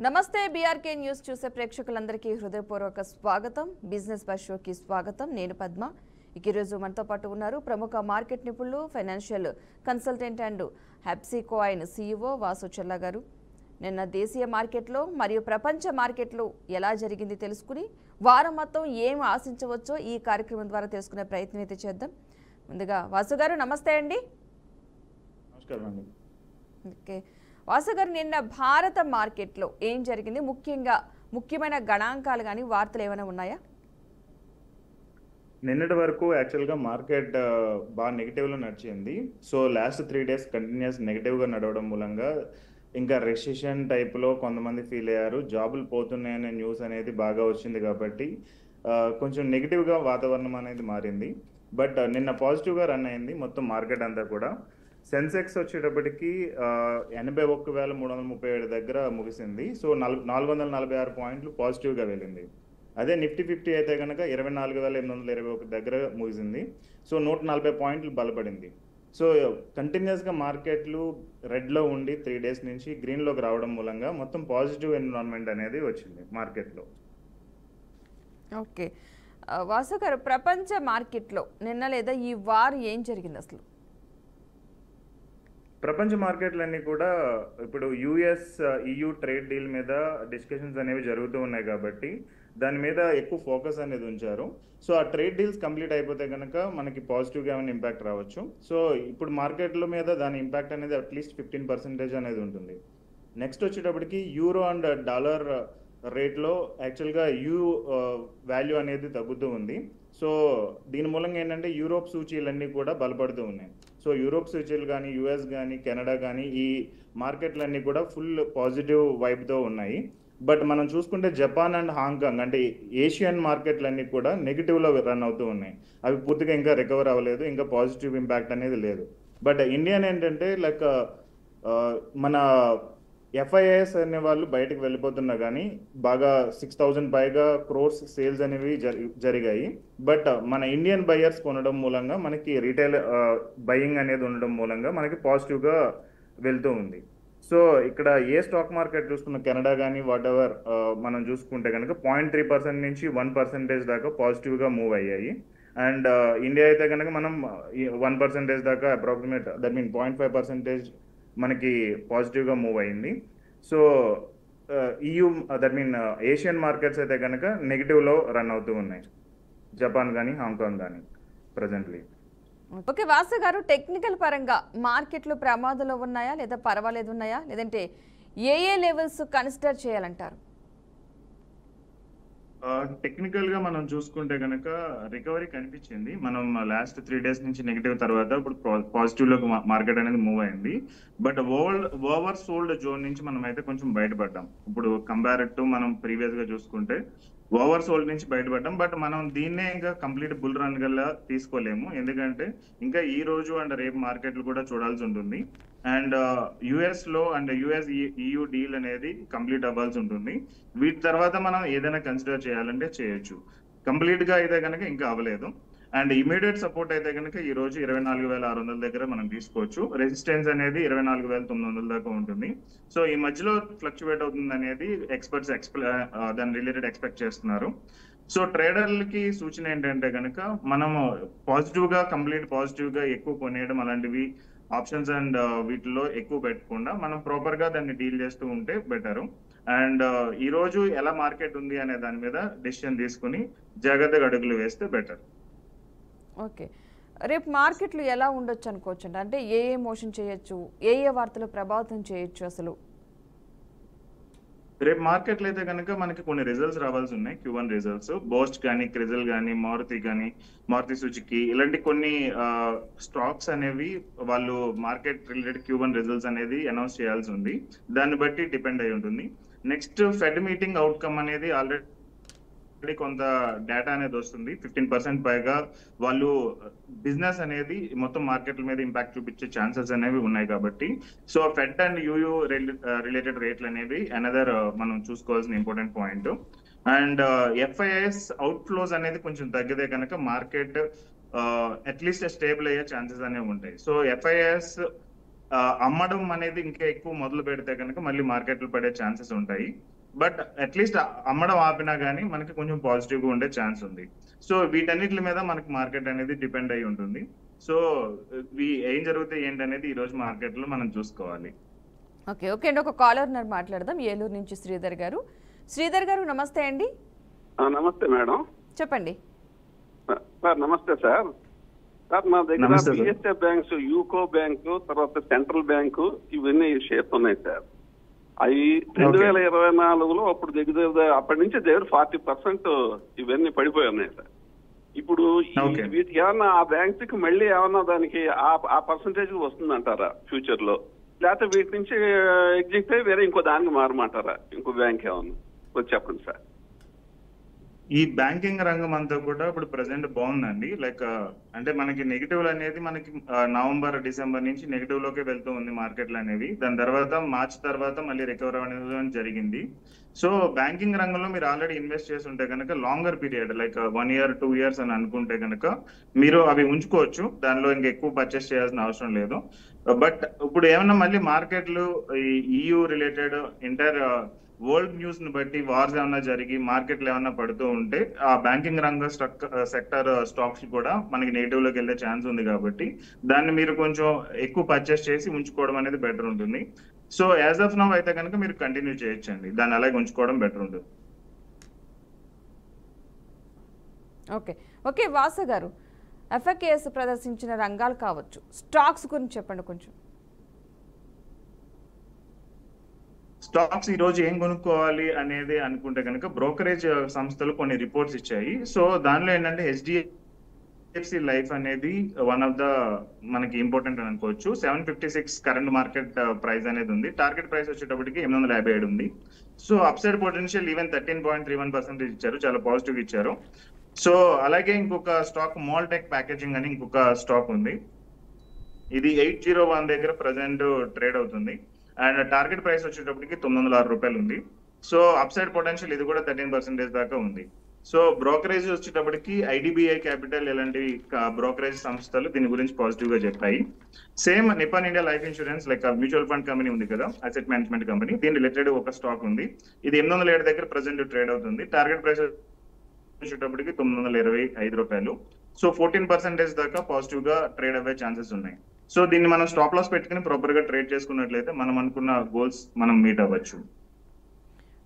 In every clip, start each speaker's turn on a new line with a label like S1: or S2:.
S1: నమస్తే BRK news చూసే ప్రేక్షకులందరికీ హృదయపూర్వక స్వాగతం. బిజినెస్ బస్ షోకి స్వాగతం. నేను పద్మ. ఈ రోజు మనతో పాటు ఉన్నారు ప్రముఖ మార్కెట్ నిపుణులు, ఫైనాన్షియల్ కన్సల్టెంట్ అండ్ హెప్సీకోయిన్ సీఈఓ వాసు చెల్లా గారు. నిన్న దేశీయ మార్కెట్లో మరియు ప్రపంచ మార్కెట్లో ఎలా జరిగింది తెలుసుకుని వారం మొత్తం ఏం ఆశించవచ్చో ఈ కార్యక్రమం ద్వారా తెలుసుకునే ప్రయత్నం అయితే చేద్దాం. ముందుగా వాసు గారు నమస్తే అండి.
S2: నమస్కారం అండి.
S1: ఓకే వాసు గారు, నిన్న భారత మార్కెట్లో ఏం జరిగింది, ముఖ్యమైన గణాంకాలు కానీ వార్తలు ఏమైనా ఉన్నాయా?
S2: నిన్నటి వరకు యాక్చువల్గా మార్కెట్ బాగా నెగిటివ్లో నడిచింది. సో లాస్ట్ 3 days కంటిన్యూస్ నెగిటివ్గా నడవడం మూలంగా ఇంకా రెసిషన్ టైప్లో కొంతమంది ఫీల్ అయ్యారు. జాబులు పోతున్నాయనే న్యూస్ అనేది బాగా వచ్చింది కాబట్టి కొంచెం నెగిటివ్గా వాతావరణం అనేది మారింది. బట్ నిన్న పాజిటివ్గా రన్ అయింది మొత్తం మార్కెట్ అంతా కూడా. సెన్సెక్స్ వచ్చేటప్పటికి 81,337 దగ్గర ముగిసింది. సో 446 పాయింట్లు పాజిటివ్గా వెళ్ళింది. అదే నిఫ్టీ 50 అయితే కనుక 24,821 దగ్గర ముగిసింది. సో 140 పాయింట్లు బలపడింది. సో కంటిన్యూస్గా మార్కెట్లు రెడ్లో ఉండి 3 days నుంచి గ్రీన్లోకి రావడం మూలంగా మొత్తం పాజిటివ్ ఎన్విరాన్మెంట్ అనేది వచ్చింది మార్కెట్లో.
S1: ఓకే వాసు గారు, ప్రపంచ మార్కెట్లో నిన్న లేదా ఈ వారం ఏం జరిగింది అసలు?
S2: ప్రపంచ మార్కెట్లన్నీ కూడా ఇప్పుడు యుఎస్ EU ట్రేడ్ డీల్ మీద డిస్కషన్స్ అనేవి జరుగుతూ ఉన్నాయి కాబట్టి దాని మీద ఎక్కువ ఫోకస్ అనేది ఉంచారు. సో ఆ ట్రేడ్ డీల్స్ కంప్లీట్ అయిపోతే కనుక మనకి పాజిటివ్గా ఏమైనా ఇంపాక్ట్ రావచ్చు. సో ఇప్పుడు మార్కెట్ల మీద దాని ఇంపాక్ట్ అనేది అట్లీస్ట్ 15% అనేది ఉంటుంది. నెక్స్ట్ వచ్చేటప్పటికి యూరో అండ్ డాలర్ రేట్లో యాక్చువల్గా వాల్యూ అనేది తగ్గుతూ ఉంది. సో దీని మూలంగా ఏంటంటే యూరోప్ సూచీలన్నీ కూడా బలపడుతూ ఉన్నాయి. సో యూరోప్ సూచీలు కానీ యుఎస్ కానీ కెనడా కానీ ఈ మార్కెట్లన్నీ కూడా ఫుల్ పాజిటివ్ వైబ్తో ఉన్నాయి. బట్ మనం చూసుకుంటే జపాన్ అండ్ హాంకాంగ్ అంటే ఏషియన్ మార్కెట్లన్నీ కూడా నెగిటివ్లో రన్ అవుతూ ఉన్నాయి. అవి పూర్తిగా ఇంకా రికవర్ అవ్వలేదు, ఇంకా పాజిటివ్ ఇంపాక్ట్ అనేది లేదు. బట్ ఇండియన్ ఏంటంటే లైక్ మన FIIs అనే వాళ్ళు బయటకు వెళ్ళిపోతున్నా కానీ బాగా 6,000 పైగా క్రోర్స్ సేల్స్ అనేవి జరిగాయి. బట్ మన ఇండియన్ బయర్స్ కొనడం మూలంగా మనకి రీటైల్ బయింగ్ అనేది ఉండడం మూలంగా మనకి పాజిటివ్గా వెళ్తూ ఉంది. సో ఇక్కడ ఏ స్టాక్ మార్కెట్ చూసుకున్న కెనడా కానీ వాట్ ఎవర్ మనం చూసుకుంటే కనుక 0.3% నుంచి 1% దాకా పాజిటివ్గా మూవ్ అయ్యాయి. అండ్ ఇండియా అయితే కనుక మనం 1% దాకా అప్రాక్సిమేట్ దట్ మీన్ 0.5% మనకి పాజిటివ్గా మూవ్ అయింది. So EU that mean Asian markets అయితే కనుక నెగిటివ్లో రన్ అవుతూ ఉన్నాయి, జపాన్ కానీ హాంకాంగ్ కానీ ప్రజెంట్లీ.
S1: ఓకే వాసు గారు, టెక్నికల్ పరంగా మార్కెట్లు ప్రమాదంలో ఉన్నాయా లేదా పర్వాలేదు ఉన్నాయా, లేదంటే ఏ లెవెల్స్ కన్సిడర్ చేయాలంటారు?
S2: టెక్నికల్గా మనం చూసుకుంటే కనుక రికవరీ కనిపించింది. మనం లాస్ట్ 3 days నుంచి నెగిటివ్ తర్వాత ఇప్పుడు పాజిటివ్లోకి మార్కెట్ అనేది మూవ్ అయింది. బట్ ఓవర్ సోల్డ్ జోన్ నుంచి మనం అయితే కొంచెం బయటపడ్డాం. ఇప్పుడు కంపేర్డ్ టు మనం ప్రీవియస్గా చూసుకుంటే ఓవర్ సోల్డ్ నుంచి బయటపడ్డాం. బట్ మనం దీన్నే ఇంకా కంప్లీట్ బుల్ రన్ గల్లా తీసుకోలేము, ఎందుకంటే ఇంకా ఈ రోజు అండ్ రేపు మార్కెట్లు కూడా చూడాల్సి ఉంటుంది. అండ్ యుఎస్లో అండ్ EU డీల్ అనేది కంప్లీట్ అవ్వాల్సి ఉంటుంది. వీటి తర్వాత మనం ఏదైనా కన్సిడర్ చేయాలంటే చేయొచ్చు. కంప్లీట్గా అయితే కనుక ఇంకా అవ్వలేదు. అండ్ ఇమీడియట్ సపోర్ట్ అయితే కనుక ఈ రోజు 24,600 దగ్గర మనం తీసుకోవచ్చు. రెసిస్టెన్స్ అనేది 24,900 దాకా ఉంటుంది. సో ఈ మధ్యలో ఫ్లక్చువేట్ అవుతుంది అనేది ఎక్స్పర్ట్స్ దాని రిలేటెడ్ ఎక్స్పెక్ట్ చేస్తున్నారు. సో ట్రేడర్లకి సూచన ఏంటంటే కనుక మనము కంప్లీట్ పాజిటివ్గా ఎక్కువ కొనేయడం అలాంటివి ఆప్షన్స్ అండ్ వీటిలో ఎక్కువ పెట్టకుండా మనం ప్రాపర్గా దాన్ని డీల్ చేస్తూ ఉంటే బెటరు. అండ్ ఈ రోజు ఎలా మార్కెట్ ఉంది అనే దాని మీద డెసిషన్ తీసుకుని జాగ్రత్తగా అడుగులు వేస్తే బెటర్.
S1: ఓకే, రేపు మార్కెట్లు ఎలా ఉండొచ్చు అనుకోవచ్చు అంటే ఏ మోషన్ చేయొచ్చు, ఏ వార్తలు ప్రభావితం చేయొచ్చు అసలు?
S2: రేపు మార్కెట్లు అయితే కనుక మనకి కొన్ని రిజల్ట్స్ రావాల్సి ఉన్నాయి. Q1 రిజల్ట్స్ బోస్ట్ కానీ క్రిజల్ కానీ మారుతి సుజుకి ఇలాంటి కొన్ని స్టాక్స్ అనేవి వాళ్ళు మార్కెట్ రిలేటెడ్ Q1 రిజల్ట్స్ అనేది అనౌన్స్ చేయాల్సి ఉంది. దాన్ని బట్టి డిపెండ్ అయి ఉంటుంది. నెక్స్ట్ ఫెడ్ మీటింగ్ అవుట్కమ్ అనేది ఆల్రెడీ కొంత డేటా అనేది వస్తుంది. 15% పైగా వాళ్ళు బిజినెస్ అనేది మొత్తం మార్కెట్ల మీద ఇంపాక్ట్ చూపించే ఛాన్సెస్ అనేవి ఉన్నాయి కాబట్టి సో ఫెడ్ అండ్ యూయూ రిలేటెడ్ రేట్లు అనేవి అనదర్ మనం చూసుకోవాల్సిన important point. And FIIs out flows అనేది కొంచెం తగ్గితే కనుక మార్కెట్ అట్లీస్ట్ స్టేబుల్ అయ్యే ఛాన్సెస్ అనేవి ఉంటాయి. సో FIIs అమ్మడం అనేది ఇంకా ఎక్కువ మొదలు పెడితే కనుక మళ్ళీ మార్కెట్లు పడే ఛాన్సెస్ ఉంటాయి. బట్ అట్లీస్ట్ అమ్మడం ఆపినా కానీ మనకి కొంచెం పాజిటివ్గా ఉండే ఛాన్స్ ఉంది. సో వీటన్నిటి మీద మనకి మార్కెట్ అనేది డిపెండ్ అయి ఉంటుంది. సో ఏం జరుగుతాయి ఏంటనేది ఈ రోజు మార్కెట్ లో మనం చూసుకోవాలి.
S1: ఓకే ఓకే అండి, ఒక కాలర్ ఉన్నారు, మాట్లాడదాం. ఏలూరు నుంచి శ్రీధర్ గారు. శ్రీధర్ గారు నమస్తే అండి.
S3: నమస్తే మేడం.
S1: చెప్పండి
S3: సార్. నమస్తే సార్. సార్ మా దగ్గర బిఎస్ఎఫ్ బ్యాంక్స్, యూకో బ్యాంకు, తర్వాత సెంట్రల్ బ్యాంకు ఇవన్నీ షేర్స్ ఉన్నాయి సార్. అవి 2024లో అప్పుడు దగ్గర అప్పటి నుంచి దగ్గర 40% ఇవన్నీ పడిపోయి ఉన్నాయి సార్. ఇప్పుడు వీటికి ఏమన్నా ఆ బ్యాంక్స్ కి మళ్ళీ ఏమన్నా దానికి ఆ పర్సంటేజ్ వస్తుందంటారా ఫ్యూచర్ లో, లేకపోతే వీటి నుంచి ఎగ్జిట్ అయ్యి వేరే ఇంకో దానికి మారమంటారా? ఇంకో బ్యాంక్ ఏమన్నా వచ్చి చెప్పండి సార్.
S2: ఈ బ్యాంకింగ్ రంగం అంతా కూడా ఇప్పుడు ప్రెసెంట్ బాగుందండి. లైక్ అంటే మనకి నెగిటివ్ అనేది మనకి నవంబర్ డిసెంబర్ నుంచి నెగిటివ్ లోకి వెళ్తూ ఉంది మార్కెట్లు అనేవి. దాని తర్వాత మార్చ్ తర్వాత మళ్ళీ రికవర్ అనేది జరిగింది. సో బ్యాంకింగ్ రంగంలో మీరు ఆల్రెడీ ఇన్వెస్ట్ చేసి ఉంటే కనుక longer period like 1 year 2 years అని అనుకుంటే కనుక మీరు అవి ఉంచుకోవచ్చు. దానిలో ఇంకా ఎక్కువ పర్చేస్ చేయాల్సిన అవసరం లేదు. బట్ ఇప్పుడు ఏమన్నా మళ్ళీ మార్కెట్లు ఈ EU related inter world news ని బట్టి వార్స్ ఏమన్నా జరిగి మార్కెట్లు ఏమన్నా పడుతూ ఉంటే ఆ బ్యాంకింగ్ రంగ సెక్టర్ స్టాక్స్ కూడా మనకి నెగిటివ్ లోకి వెళ్ళే ఛాన్స్ ఉంది. కాబట్టి దాన్ని మీరు కొంచెం ఎక్కువ పర్చేస్ చేసి ఉంచుకోవడం అనేది బెటర్ ఉంటుంది. సో యాజ్ ఆఫ్ నౌ అయితే కనుక మీరు కంటిన్యూ చేయొచ్చండి, దాన్ని అలాగే ఉంచుకోవడం బెటర్ ఉంటుంది.
S1: ఓకే ఓకే వాసు గారు, ఎఫ్ఐకేఎస్ ప్రదర్శించిన రంగాలు కావచ్చు, స్టాక్స్ గురించి చెప్పండి కొంచెం.
S2: స్టాక్స్ ఈ రోజు ఏం కొనుక్కోవాలి అనేది అనుకుంటే కనుక బ్రోకరేజ్ సంస్థలు కొన్ని రిపోర్ట్స్ ఇచ్చాయి. సో దానిలో ఏంటంటే HDFC లైఫ్ అనేది వన్ ఆఫ్ ద మనకి ఇంపార్టెంట్ అని అనుకోవచ్చు. 756 కరెంట్ మార్కెట్ ప్రైస్ అనేది ఉంది. టార్గెట్ ప్రైస్ వచ్చేటప్పటికి 857 ఉంది. సో అప్సైడ్ పొటెన్షియల్ ఈవెన్ 13.31% ఇచ్చారు, చాలా పాజిటివ్ ఇచ్చారు. సో అలాగే ఇంకొక స్టాక్ మోల్టెక్ ప్యాకేజింగ్ అని ఇంకొక స్టాక్ ఉంది. ఇది 801 దగ్గర ప్రజెంట్ ట్రేడ్ అవుతుంది అండ్ టార్గెట్ ప్రైస్ వచ్చేటప్పటికి 906 రూపాయలు ఉంది. సో అప్సైడ్ పొటెన్షియల్ ఇది కూడా 13% దాకా ఉంది. సో బ్రోకరేజ్ వచ్చేటప్పటికి IDBI క్యాపిటల్ ఇలాంటి బ్రోకరేజ్ సంస్థలు దీని గురించి పాజిటివ్ గా చెప్పాయి. Same Nippon India life insurance like mutual fund company ఉంది కదా, అసెట్ మేనేజ్మెంట్ కంపెనీ, దీని రిలేటెడ్ ఒక స్టాక్ ఉంది. ఇది 807 దగ్గర ప్రజెంట్ ట్రేడ్ అవుతుంది. టార్గెట్ ప్రైస్ వచ్చేటప్పటికి 925 రూపాయలు. సో 14% దాకా పాజిటివ్ గా ట్రేడ్ అయ్యే ఛాన్సెస్ ఉన్నాయి. సో దీన్ని మనం స్టాప్ లాస్ పెట్టుకుని ప్రాపర్ గా ట్రేడ్ చేసుకున్నట్లయితే మనం అనుకున్న గోల్స్ మనం మీట్ అవ్వచ్చు.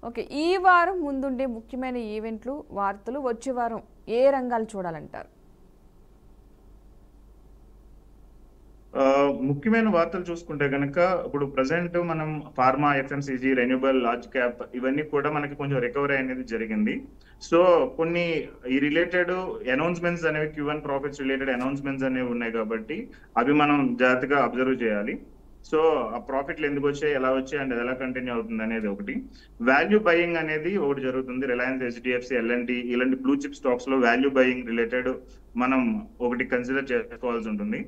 S1: ఓకే, ఈ వారం ముందుండే ముఖ్యమైన ఈవెంట్లు, వార్తలు, వచ్చే వారం ఏ రంగాలు చూడాలంటారు?
S2: ముఖ్యమైన వార్తలు చూసుకుంటే కనుక ఇప్పుడు ప్రజెంట్ మనం pharma, FMCG, renewable, large cap ఇవన్నీ కూడా మనకి కొంచెం రికవరీ అనేది జరిగింది. సో కొన్ని ఈ రిలేటెడ్ అనౌన్స్మెంట్స్ అనేవి Q1 ప్రాఫిట్స్ రిలేటెడ్ అనౌన్స్మెంట్స్ అనేవి ఉన్నాయి కాబట్టి అవి మనం జాగ్రత్తగా అబ్జర్వ్ చేయాలి. సో ఆ ప్రాఫిట్లు ఎందుకు వచ్చాయి, ఎలా వచ్చాయి అండ్ ఎలా కంటిన్యూ అవుతుంది అనేది ఒకటి. వాల్యూ బయింగ్ అనేది ఒకటి జరుగుతుంది. రిలయన్స్, HDFC, L&T ఇలాంటి బ్లూ చిప్ స్టాక్స్ లో వాల్యూ బయింగ్ రిలేటెడ్ మనం ఒకటి కన్సిడర్ చేసుకోవాల్సి ఉంటుంది.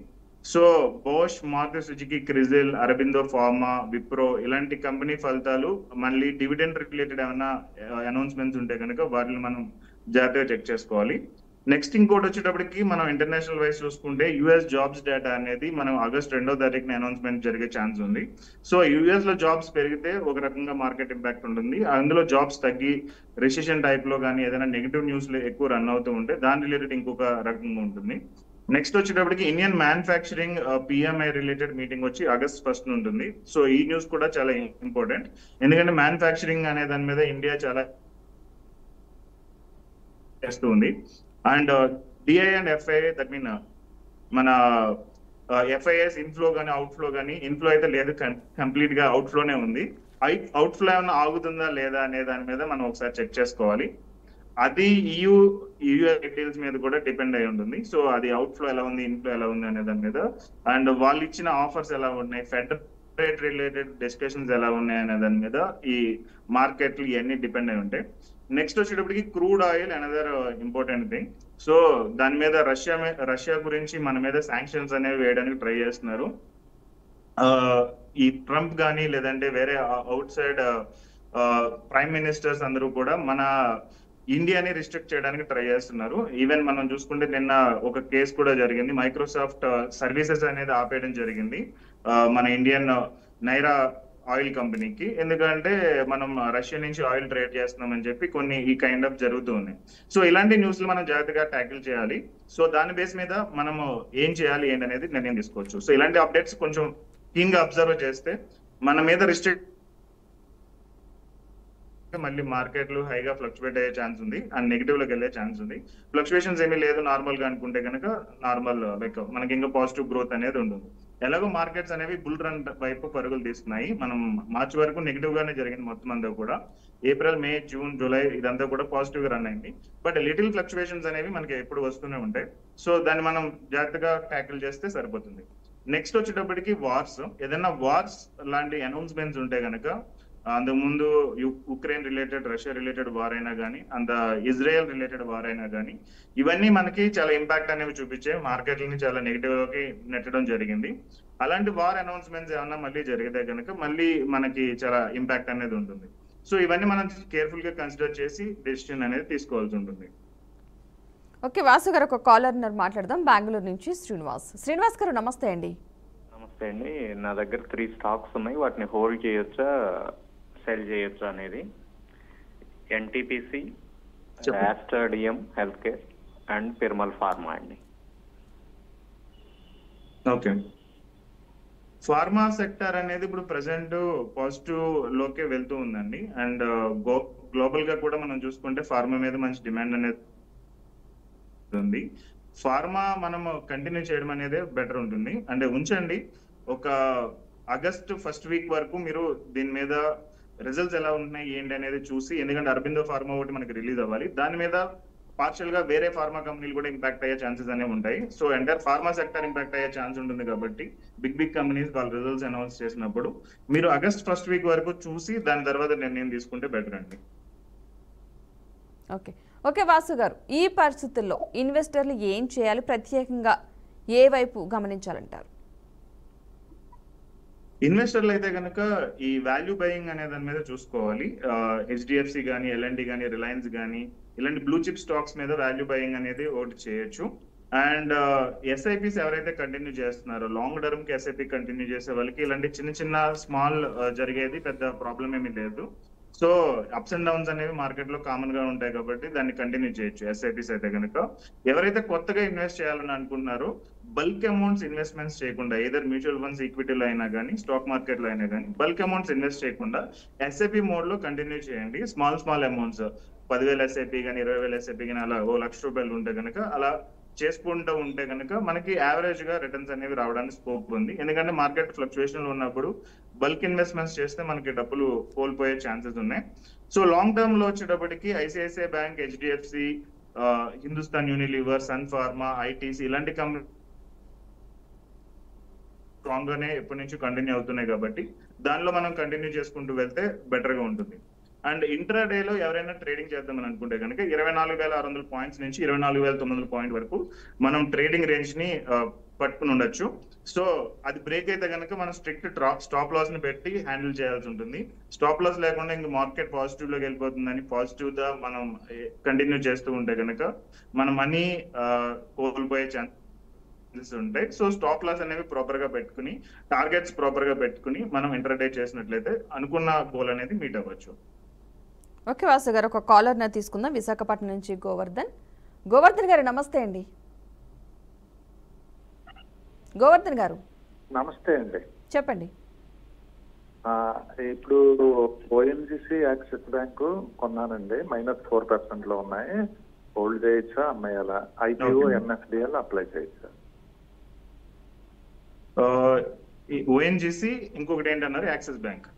S2: So Bosch, Maruti Suzuki, Crisil, Aurobindo Pharma, Wipro ఇలాంటి కంపెనీ ఫలితాలు మళ్ళీ డివిడెండ్ రిలేటెడ్ ఏమైనా అనౌన్స్మెంట్స్ ఉంటే కనుక వాటిని మనం జాగ్రత్తగా చెక్ చేసుకోవాలి. నెక్స్ట్ ఇంకోటి వచ్చేటప్పటికి మనం ఇంటర్నేషనల్ వైస్ చూసుకుంటే US జాబ్స్ డేటా అనేది మనం ఆగస్ట్ 2వ తారీఖున అనౌన్స్మెంట్ జరిగే ఛాన్స్ ఉంది. సో US లో జాబ్స్ పెరిగితే ఒక రకంగా మార్కెట్ ఇంపాక్ట్ ఉంటుంది. అందులో జాబ్స్ తగ్గి రిసెషన్ టైప్ లో కానీ ఏదైనా నెగిటివ్ న్యూస్ ఎక్కువ రన్ అవుతూ ఉంటే దాని రిలేటెడ్ ఇంకొక రకంగా ఉంటుంది. నెక్స్ట్ వచ్చేటప్పటికి Indian manufacturing PMI related meeting వచ్చి ఆగస్ట్ 1st ఉంటుంది. సో ఈ న్యూస్ కూడా చాలా ఇంపార్టెంట్, ఎందుకంటే మ్యానుఫ్యాక్చరింగ్ అనే దాని మీద ఇండియా చాలా చేస్తూ ఉంది. And DI and FII that mean మన FIIs ఇన్ఫ్లో కానీ అవుట్ఫ్లో కానీ, ఇన్ఫ్లో అయితే లేదు, కంప్లీట్ గా అవుట్ఫ్లోనే ఉంది. అవుట్ఫ్లో ఏమైనా ఆగుతుందా లేదా అనే దాని మీద మనం ఒకసారి చెక్ చేసుకోవాలి. అది US డీల్స్ మీద కూడా డిపెండ్ అయి ఉంటుంది. సో అది అవుట్ఫ్లో ఎలా ఉంది, ఇన్ఫ్లో ఎలా ఉంది అనే దాని మీద, అండ్ వాళ్ళు ఇచ్చిన ఆఫర్స్ ఎలా ఉన్నాయి, ఫెడ్ రేట్ రిలేటెడ్ డిస్కషన్స్ ఎలా ఉన్నాయి అనే దాని మీద ఈ మార్కెట్లు ఇవన్నీ డిపెండ్ అయి ఉంటాయి. నెక్స్ట్ వచ్చేటప్పటికి crude oil another important thing. So దాని మీద రష్యా గురించి మన మీద శాంక్షన్స్ అనేవి వేయడానికి ట్రై చేస్తున్నారు. ఈ ట్రంప్ కానీ లేదంటే వేరే అవుట్ సైడ్ ప్రైమ్ మినిస్టర్స్ అందరూ కూడా మన ఇండియాని రిస్ట్రిక్ట్ చేయడానికి ట్రై చేస్తున్నారు. ఈవెన్ మనం చూసుకుంటే నిన్న ఒక కేసు కూడా జరిగింది. మైక్రోసాఫ్ట్ సర్వీసెస్ అనేది ఆపేయడం జరిగింది. మన ఇండియన్ నైరా ఆయిల్ కంపెనీకి, ఎందుకంటే మనం రష్యా నుంచి ఆయిల్ ట్రేడ్ చేస్తున్నామని చెప్పి కొన్ని ఈ కైండ్ ఆఫ్ జరుగుతూ ఉన్నాయి. సో ఇలాంటి న్యూస్లు మనం జాగ్రత్తగా ట్యాకిల్ చేయాలి. సో దాని బేస్ మీద మనము ఏం చేయాలి ఏంటి అనేది నిర్ణయం తీసుకోవచ్చు. సో ఇలాంటి అప్డేట్స్ కొంచెం క్లీన్ గా అబ్జర్వ్ చేస్తే మన మీద రిస్ట్రిక్ట్ మళ్ళీ మార్కెట్లు హైగా ఫ్లక్చువేట్ అయ్యే ఛాన్స్ ఉంది అండ్ నెగిటివ్ లోకి వెళ్ళే ఛాన్స్ ఉంది. ఫ్లక్చువేషన్స్ ఏమీ లేదు నార్మల్ గా అనుకుంటే కనుక నార్మల్ లైక్ మనకి ఇంకా పాజిటివ్ గ్రోత్ అనేది ఉంటుంది. ఎలాగో మార్కెట్స్ అనేవి బుల్ రన్ వైపు పరుగులు తీస్తున్నాయి. మనం మార్చి వరకు నెగిటివ్ గానే జరిగింది మొత్తం అంతా కూడా. ఏప్రిల్, మే, జూన్, జూలై ఇదంతా కూడా పాజిటివ్ గా రన్ అయింది. బట్ లిటిల్ ఫ్లక్చువేషన్స్ అనేవి మనకి ఎప్పుడు వస్తూనే ఉంటాయి. సో దాన్ని మనం జాగ్రత్తగా ట్యాకిల్ చేస్తే సరిపోతుంది. నెక్స్ట్ వచ్చేటప్పటికి వార్స్, ఏదైనా వార్స్ లాంటి అనౌన్స్మెంట్స్ ఉంటే కనుక అంతకుముందు Ukraine related, Russia related war అయినా కానీ, అంత ఇజ్రాయెల్ రిలేటెడ్ వార్ అయినా కానీ, ఇవన్నీ మనకి చాలా ఇంపాక్ట్ అనేవి చూపించే మార్కెట్లని చాలా నెగిటివ్ లోకి నెట్టడం జరిగింది. అలాంటి వార్ అనౌన్స్మెంట్స్ ఏమన్నా మళ్ళీ జరిగితే కనుక మళ్ళీ మనకి చాలా ఇంపాక్ట్ అనేది ఉంటుంది. సో ఇవన్నీ మనం కేర్ఫుల్ గా కన్సిడర్ చేసి డెసిషన్ అనేది తీసుకోవాల్సి ఉంటుంది.
S1: ఓకే వాసు గారు, ఒక కాలర్ మాట్లాడదాం. బెంగళూరు నుంచి శ్రీనివాస్ గారు, నమస్తే అండి.
S4: నమస్తే అండి. నా దగ్గర 3 స్టాక్స్ ఉన్నాయి. వాటిని హోల్డ్ చేయొచ్చా, సెల్ చేయొచ్చా అనేది. NTPC, Aster DM health care and Piramal pharma అండి.
S2: ఓకే, ఫార్మా సెక్టర్ అనేది ఇప్పుడు ప్రెసెంట్ పాజిటివ్ లోకే వెళ్తూ ఉందండి. అండ్ గ్లోబల్ గా కూడా మనం చూసుకుంటే ఫార్మా మీద మంచి డిమాండ్ అనేది ఉంది. ఫార్మా మనం కంటిన్యూ చేయడం అనేది బెటర్ ఉంటుంది. అంటే ఉంచండి, ఒక ఆగస్ట్ ఫస్ట్ వీక్ వరకు మీరు దీని మీద రిజల్ట్స్ ఎలా ఉంటున్నాయి ఏంటి అనేది చూసి, ఎందుకంటే అరబిందో ఫార్మా ఒకటి మనకి రిలీజ్ అవ్వాలి, దాని మీద పార్షియల్ గా వేరే ఫార్మా కంపెనీలు కూడా ఇంపాక్ట్ అయ్యే ఛాన్సెస్ అనేవి ఉంటాయి. So entire pharma sector impact అయ్యే ఛాన్స్ ఉంటుంది. కాబట్టి బిగ్ కంపెనీస్ వాళ్ళ రిజల్ట్స్ అనౌన్స్ చేసినప్పుడు మీరు ఆగస్ట్ ఫస్ట్ వీక్ వరకు చూసి దాని తర్వాత నిర్ణయం తీసుకుంటే బెటర్ అండి.
S1: ఓకే వాసు గారు, ఈ పరిస్థితుల్లో ఇన్వెస్టర్లు ఏం చేయాలి, ప్రత్యేకంగా ఏ వైపు గమనించాలంటారు?
S2: ఇన్వెస్టర్లు అయితే కనుక ఈ వాల్యూ బయింగ్ అనే దాని మీద చూసుకోవాలి. హెచ్డిఎఫ్సి కానీ, ఎల్ఎన్డి కానీ, రిలయన్స్ కానీ, ఇలాంటి బ్లూ చిప్ స్టాక్స్ మీద వాల్యూ బయింగ్ అనేది ఒకటి చేయొచ్చు. అండ్ ఎస్ఐపిస్ ఎవరైతే కంటిన్యూ చేస్తున్నారో, లాంగ్ టర్మ్ కి ఎస్ఐపి కంటిన్యూ చేసే వాళ్ళకి ఇలాంటి చిన్న చిన్న స్మాల్ జరిగేది పెద్ద ప్రాబ్లం ఏమీ లేదు. సో అప్స్ అండ్ డౌన్స్ అనేవి మార్కెట్ లో కామన్ గా ఉంటాయి కాబట్టి దాన్ని కంటిన్యూ చేయొచ్చు ఎస్ఐపిస్ అయితే కనుక. ఎవరైతే కొత్తగా ఇన్వెస్ట్ చేయాలని అనుకుంటున్నారో బల్క్ అమౌంట్స్ ఇన్వెస్ట్మెంట్స్ చేయకుండా, ఏదర్ మ్యూచువల్ ఫండ్స్, ఈక్విటీలో అయినా కానీ, స్టాక్ మార్కెట్ లో అయినా కానీ, బల్క్ అమౌంట్స్ ఇన్వెస్ట్ చేయకుండా ఎస్ఐపి మోడ్ లో కంటిన్యూ చేయండి. స్మాల్ అమౌంట్స్ 10,000 ఎస్ఐపి కానీ, 20,000 ఎస్ఐపి కానీ, అలా ₹1,00,000 ఉంటే కనుక అలా చేసుకుంటూ ఉంటే కనుక మనకి యావరేజ్ గా రిటర్న్స్ అనేవి రావడానికి స్కోప్ ఉంది. ఎందుకంటే మార్కెట్ ఫ్లక్చుయేషన్ ఉన్నప్పుడు బల్క్ ఇన్వెస్ట్మెంట్స్ చేస్తే మనకి డబ్బులు కోల్పోయే ఛాన్సెస్ ఉన్నాయి. సో లాంగ్ టర్మ్ లో వచ్చేటప్పటికి ICICI bank, HDFC, Hindustan Unilever, Sun Pharma, ITC ఇలాంటి కంపెనీ స్ట్రాంగ్ గానే ఎప్పటి నుంచి కంటిన్యూ అవుతున్నాయి కాబట్టి దానిలో మనం కంటిన్యూ చేసుకుంటూ వెళ్తే బెటర్ గా ఉంటుంది. అండ్ ఇంట్రా డే లో ఎవరైనా ట్రేడింగ్ చేద్దామని అనుకుంటే కనుక 24,600 పాయింట్స్ నుంచి 24,900 పాయింట్ వరకు మనం ట్రేడింగ్ రేంజ్ ని పట్టుకుని ఉండొచ్చు. సో అది బ్రేక్ అయితే కనుక మనం స్ట్రిక్ట్ స్టాప్ లాస్ ని పెట్టి హ్యాండిల్ చేయాల్సి ఉంటుంది. స్టాప్ లాస్ లేకుండా ఇంక మార్కెట్ పాజిటివ్ లోకి వెళ్ళిపోతుందని పాజిటివ్ గా మనం కంటిన్యూ చేస్తూ ఉంటే కనుక మన మనీ కోల్పోయే ఛాన్సెస్ ఉంటాయి. సో స్టాప్ లాస్ అనేవి ప్రాపర్ గా పెట్టుకుని, టార్గెట్స్ ప్రాపర్ గా పెట్టుకుని మనం ఇంటర్డే చేసినట్లయితే అనుకున్న గోల్ అనేది మీట్ అవ్వచ్చు.
S1: ఓకే వాసు గారు, ఒక కాలర్ తీసుకుందాం. విశాఖపట్నం నుంచి గోవర్ధన్ గారు, నమస్తే అండి. గోవర్ధన్ గారు
S5: నమస్తే అండి,
S1: చెప్పండి.
S5: ఇప్పుడు ఓఎన్జిసి, యాక్సిస్ బ్యాంకు కొన్నానండి, -4% లో ఉన్నాయి. హోల్డ్ చేయొచ్చా, అమ్మేయాలా? ఐపీఓ, ఎన్ఎఫ్డిఎల్ అప్లై చేయొచ్చా?
S2: ఓఎన్జిసి, ఇంకొకటి ఏంటన్నారు? Axis bank.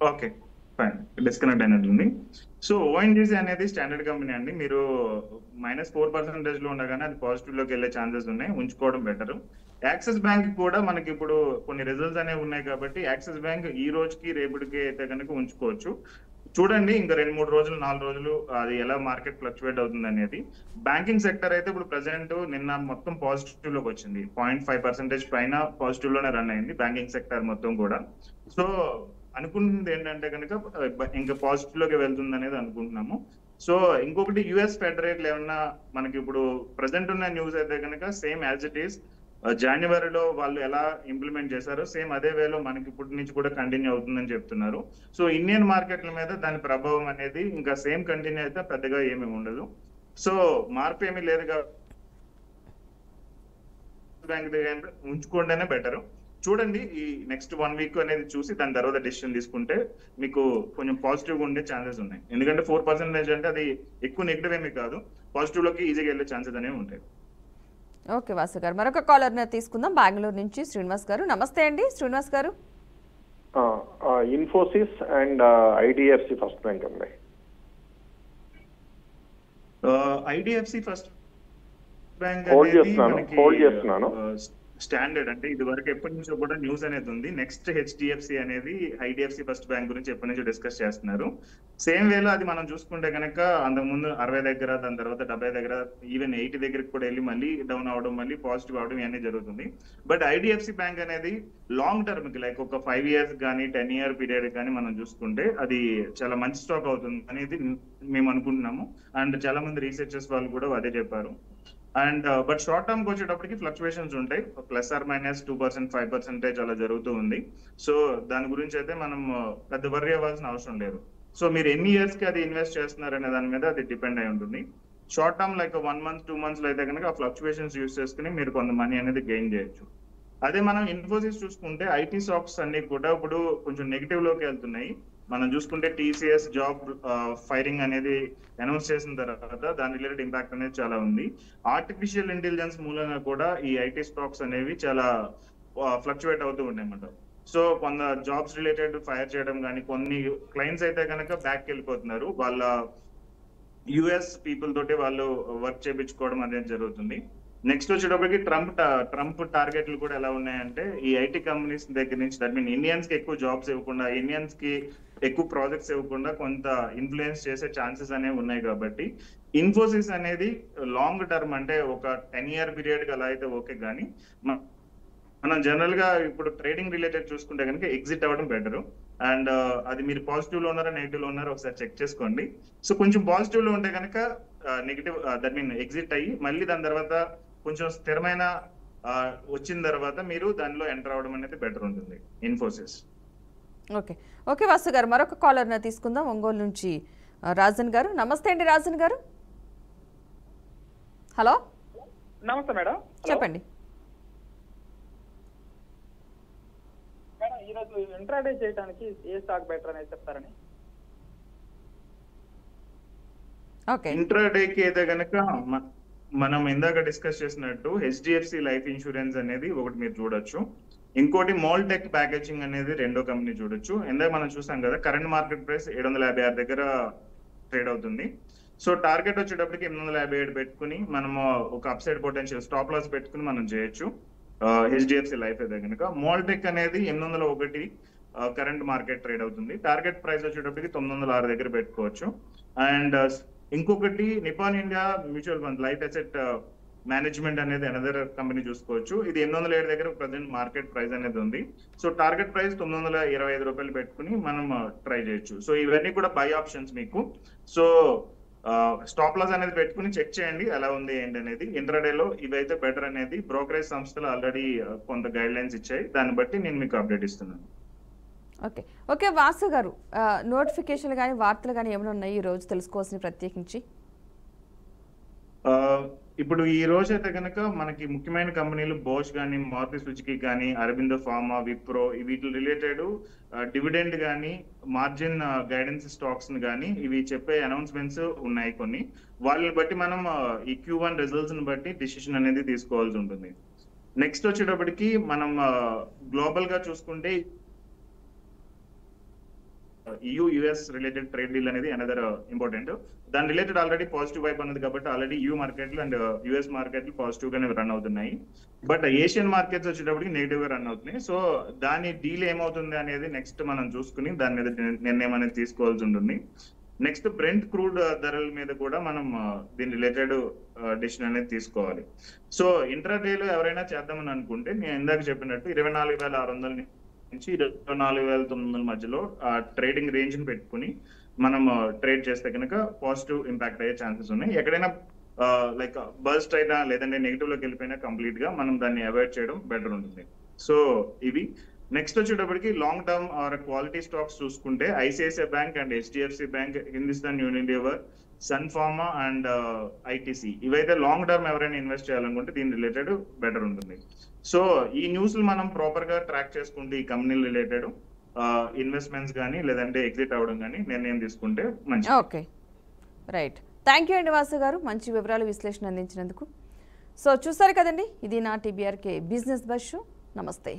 S2: Okay fine, disconnect అయినట్టుంది. సో ఓఎన్జిసి అనేది స్టాండర్డ్ కంపెనీ అండి. మీరు -4% లో ఉండగానే అది పాజిటివ్ లోకి వెళ్ళే ఛాన్సెస్ ఉన్నాయి, ఉంచుకోవడం బెటర్. యాక్సిస్ బ్యాంక్ కూడా మనకి ఇప్పుడు కొన్ని రిజల్ట్స్ అనేవి ఉన్నాయి కాబట్టి యాక్సిస్ బ్యాంక్ ఈ రోజుకి రేపటికి అయితే కనుక ఉంచుకోవచ్చు. చూడండి ఇంకా 2-3 రోజులు 4 రోజులు అది ఎలా మార్కెట్ ఫ్లక్చువేట్ అవుతుంది అనేది. బ్యాంకింగ్ సెక్టర్ అయితే ఇప్పుడు ప్రెసెంట్ నిన్న మొత్తం పాజిటివ్ లోకి వచ్చింది, 0.5% పైన పాజిటివ్ లోనే రన్ అయింది బ్యాంకింగ్ సెక్టర్ మొత్తం కూడా. సో అనుకుంటుంది ఏంటంటే కనుక ఇంకా పాజిటివ్ లోకి వెళ్తుంది అనేది అనుకుంటున్నాము. సో ఇంకొకటి యుఎస్ ఫెడ్ రేట్లు ఏమన్నా మనకి ఇప్పుడు ప్రెసెంట్ ఉన్న న్యూస్ అయితే కనుక సేమ్ యాజ్ ఇట్ ఈస్ జనవరిలో వాళ్ళు ఎలా ఇంప్లిమెంట్ చేశారో సేమ్ అదే వేలో మనకి ఇప్పటి నుంచి కూడా కంటిన్యూ అవుతుందని చెప్తున్నారు. సో ఇండియన్ మార్కెట్ల మీద దాని ప్రభావం అనేది ఇంకా సేమ్ కంటిన్యూ అయితే పెద్దగా ఏమీ ఉండదు. సో మార్పు ఏమీ లేదు కాబట్టి బ్యాంక్ దగ్గర ఉంచుకుంటేనే బెటర్. చూడండి ఈ నెక్స్ట్ 1 వీక్ అనేది చూసి దాని తర్వాత డెసిషన్ తీసుకుంటే మీకు కొంచెం పాజిటివ్ గా ఉండే ఛాన్సెస్ ఉన్నాయి. ఎందుకంటే 4% అంటే అది ఎక్కువ నెగిటివ్ ఏమీ కాదు, పాజిటివ్ లోకి ఈజీగా వెళ్ళే ఛాన్సెస్ అనేవి ఉంటాయి.
S1: ఓకే వాసు గారు, మరొక కాలర్ తీసుకుందాం. బెంగళూరు నుంచి శ్రీనివాస్ గారు. నమస్తే అండి శ్రీనివాస్ గారు.
S6: Infosys and IDFC first bank అండి.
S2: ఐడిఎఫ్సి ఫస్ట్ బ్యాంక్
S6: హోల్డ్ చేస్తున్నాను.
S2: స్టాండర్డ్ అంటే ఇది వరకు ఎప్పటి నుంచో కూడా న్యూస్ అనేది ఉంది. నెక్స్ట్ హెచ్డిఎఫ్సి అనేది ఐడిఎఫ్సి ఫస్ట్ బ్యాంక్ గురించి ఎప్పటి నుంచో డిస్కస్ చేస్తున్నారు. సేమ్ వేలో అది మనం చూసుకుంటే కనుక అంతకుముందు 60 దగ్గర, దాని తర్వాత 70 దగ్గర, ఈవెన్ 80 దగ్గరికి కూడా వెళ్ళి మళ్ళీ డౌన్ అవడం, మళ్ళీ పాజిటివ్ అవడం ఇవన్నీ జరుగుతుంది. బట్ ఐడిఎఫ్సి బ్యాంక్ అనేది లాంగ్ టర్మ్ కి లైక్ ఒక 5 years కానీ 10 year పీరియడ్ కానీ మనం చూసుకుంటే అది చాలా మంచి స్టాక్ అవుతుంది అనేది మేము అనుకుంటున్నాము. అండ్ చాలా మంది రీసెర్చర్స్ వాళ్ళు కూడా అదే చెప్పారు. అండ్ బట్ షార్ట్ టర్మ్ కి వచ్చేటప్పటికి ఫ్లక్చువేషన్స్ ఉంటాయి, +or -2%, 5% అలా జరుగుతూ ఉంది. సో దాని గురించి అయితే మనం పెద్ద వర్రీ అవ్వాల్సిన అవసరం లేదు. సో మీరు ఎన్ని ఇయర్స్ కి అది ఇన్వెస్ట్ చేస్తున్నారు అనే దాని మీద అది డిపెండ్ అయి ఉంటుంది. Short term like 1 month 2 months లో అయితే కనుక ఆ ఫ్లక్చువేషన్స్ యూస్ చేసుకుని మీరు కొంత మనీ అనేది గెయిన్ చేయొచ్చు. అదే మనం ఇన్ఫోసిస్ చూసుకుంటే ఐటీ స్టాక్స్ అన్ని కూడా ఇప్పుడు కొంచెం నెగిటివ్ లోకి వెళ్తున్నాయి. మనం చూసుకుంటే టీసీఎస్ జాబ్ ఫైరింగ్ అనేది అనౌన్స్ చేసిన తర్వాత దాని రిలేటెడ్ ఇంపాక్ట్ అనేది చాలా ఉంది. ఆర్టిఫిషియల్ ఇంటెలిజెన్స్ మూలంగా కూడా ఈ ఐటీ స్టాక్స్ అనేవి చాలా ఫ్లక్చువేట్ అవుతూ ఉన్నాయి అన్నమాట. సో కొంత జాబ్స్ రిలేటెడ్ ఫైర్ చేయడం కానీ, కొన్ని క్లయింట్స్ అయితే కనుక బ్యాక్ వెళ్ళిపోతున్నారు, వాళ్ళ యుఎస్ పీపుల్ తోటి వాళ్ళు వర్క్ చేయించుకోవడం అనేది జరుగుతుంది. నెక్స్ట్ వచ్చేటప్పటికి ట్రంప్ టార్గెట్లు కూడా ఎలా ఉన్నాయంటే ఈ ఐటీ కంపెనీస్ దగ్గర నుంచి, దట్ మీన్ ఇండియన్స్ కి ఎక్కువ జాబ్స్ ఇవ్వకుండా, ఇండియన్స్ కి ఎక్కువ ప్రాజెక్ట్స్ ఇవ్వకుండా కొంత ఇన్ఫ్లుయెన్స్ చేసే ఛాన్సెస్ అనేవి ఉన్నాయి. కాబట్టి ఇన్ఫోసిస్ అనేది లాంగ్ టర్మ్ అంటే ఒక 10 year పీరియడ్ అలా అయితే ఓకే, కానీ మనం జనరల్ గా ఇప్పుడు ట్రేడింగ్ రిలేటెడ్ చూసుకుంటే కనుక ఎగ్జిట్ అవ్వడం బెటర్. అండ్ అది మీరు పాజిటివ్ లో ఉన్నారా నెగిటివ్ లో ఉన్నారా ఒకసారి చెక్ చేసుకోండి. సో కొంచెం పాజిటివ్ లో ఉంటే కనుక నెగిటివ్ దట్ మీన్ ఎగ్జిట్ అయ్యి మళ్ళీ దాని తర్వాత కొంచెం స్థిరమైన వచ్చిన తర్వాత మీరు దానిలో ఎంటర్ అవ్వడం అనేది బెటర్ ఉంటుంది ఇన్ఫోసిస్.
S1: ఓకే ఓకే వాసు గారు, మరొక కాలర్ తీసుకుందాం. ఒంగోలు నుంచి రాజన్ గారు. నమస్తే అండి రాజన్ గారు. హలో
S7: నమస్తే మేడం.
S1: చెప్పండి.
S7: మేడం ఈరోజు ఇంట్రాడే చేయడానికి ఏ స్టాక్ బెటర్ అనేది చెప్తారని.
S1: ఓకే,
S2: ఇంట్రాడేకి అయితే కనుక మనం ఇందాక డిస్కస్ చేసినట్టు హెచ్డిఎఫ్సి లైఫ్ ఇన్సూరెన్స్ అనేది ఒకటి మీరు చూడొచ్చు. ఇంకోటి మోల్టెక్ ప్యాకేజింగ్ అనేది రెండో కంపెనీ చూడొచ్చు. ఇందాక మనం చూసాం కదా కరెంట్ మార్కెట్ ప్రైస్ 756 దగ్గర ట్రేడ్ అవుతుంది. సో టార్గెట్ వచ్చేటప్పటికి 857 పెట్టుకుని మనము ఒక అప్సైడ్ పొటెన్షియల్ స్టాప్ లాస్ పెట్టుకుని మనం చేయొచ్చు హెచ్డిఎఫ్సి లైఫ్ అయితే కనుక. మోల్టెక్ అనేది 801 కరెంట్ మార్కెట్ ట్రేడ్ అవుతుంది. టార్గెట్ ప్రైస్ వచ్చేటప్పటికి 906 దగ్గర పెట్టుకోవచ్చు. అండ్ ఇంకొకటి Nippon India mutual fund life asset management అనేది అనదర్ కంపెనీ చూసుకోవచ్చు. ఇది 807 దగ్గర ప్రజెంట్ మార్కెట్ ప్రైస్ అనేది ఉంది. సో టార్గెట్ ప్రైస్ 925 రూపాయలు పెట్టుకుని మనం ట్రై చేయొచ్చు. సో ఇవన్నీ కూడా బై ఆప్షన్స్ మీకు. సో స్టాప్ లాస్ అనేది పెట్టుకుని చెక్ చేయండి ఎలా ఉంది ఏంటి అనేది. ఇంట్రాడేలో ఇవైతే బెటర్ అనేది బ్రోకరేజ్ సంస్థలు ఆల్రెడీ కొంత గైడ్ లైన్స్ ఇచ్చాయి, దాన్ని బట్టి నేను మీకు అప్డేట్ ఇస్తున్నాను.
S1: ఓకే ఓకే వాసు గారు, నోటిఫికేషన్లు కానీ వార్తలు కానీ ఏమైనా ఉన్నాయి ఈ రోజు తెలుసుకోవాల్సిన ప్రత్యేకించి?
S2: ఇప్పుడు ఈ రోజు అయితే కనుక మనకి ముఖ్యమైన కంపెనీలు బోష్ కానీ, మారుతి సుజుకి కానీ, అరబిందో ఫార్మా, విప్రో వీటి రిలేటెడ్ డివిడెండ్ కానీ, మార్జిన్ గైడెన్స్ స్టాక్స్ కానీ ఇవి చెప్పే అనౌన్స్మెంట్స్ ఉన్నాయి కొన్ని. వాళ్ళని బట్టి మనం ఈ Q1 రిజల్ట్స్ ని బట్టి డిసిషన్ అనేది తీసుకోవాల్సి ఉంటుంది. నెక్స్ట్ వచ్చేటప్పటికి మనం గ్లోబల్ గా చూసుకుంటే EU-US రిలేటెడ్ ట్రేడ్ డీల్ అనేది అనదర్ ఇంపార్టెంట్. దాని రిలేటెడ్ ఆల్రెడీ పాజిటివ్ వైప్ అన్నది కాబట్టి ఆల్రెడీ EU మార్కెట్లు అండ్ US మార్కెట్లు పాజిటివ్ గానే రన్ అవుతున్నాయి. బట్ ఏషియన్ మార్కెట్స్ వచ్చేటప్పటికి నెగిటివ్ గా రన్ అవుతున్నాయి. సో దాని డీల్ ఏమవుతుంది అనేది నెక్స్ట్ మనం చూసుకుని దాని మీద నిర్ణయం అనేది తీసుకోవాల్సి ఉంటుంది. నెక్స్ట్ బ్రెంట్ క్రూడ్ ధరల మీద కూడా మనం దీని రిలేటెడ్ డెసిషన్ అనేది తీసుకోవాలి. సో ఇంట్రాడేలో ఎవరైనా చేద్దామని అనుకుంటే నేను ఇందాక చెప్పినట్టు 24,600 నుంచి 24,900 మధ్యలో ట్రేడింగ్ రేంజ్ ని పెట్టుకుని మనం ట్రేడ్ చేస్తే కనుక పాజిటివ్ ఇంపాక్ట్ అయ్యే ఛాన్సెస్ ఉన్నాయి. ఎక్కడైనా లైక్ బర్స్ట్ అయినా లేదంటే నెగిటివ్ లోకి వెళ్ళిపోయినా కంప్లీట్ గా మనం దాన్ని అవాయిడ్ చేయడం బెటర్ ఉంటుంది. సో ఇవి నెక్స్ట్ వచ్చేటప్పటికి long term or quality stocks చూసుకుంటే ICICI bank and HDFC bank, Hindustan Unilever, Sun Pharma and ITC, ఇవైతే లాంగ్ టర్మ్ ఎవరైనా ఇన్వెస్ట్ చేయాలనుకుంటే దీని రిలేటెడ్ బెటర్ ఉంటుంది. సో ఈ న్యూస్ మనం ప్రాపర్ గా ట్రాక్ చేసుకుంటే ఈ కంపెనీ రిలేటెడ్ ఇన్వెస్ట్మెంట్స్ కానీ లేదంటే ఎగ్జిట్ అవ్వడం కానీ నిర్ణయం తీసుకుంటే మంచిది.
S1: Okay, right. థ్యాంక్ యూ అండి వాసు గారు, మంచి వివరాలు విశ్లేషణ అందించినందుకు. సో చూసారు కదండి, ఇది నా టీబీఆర్కే బిజినెస్ బస్ షో. నమస్తే.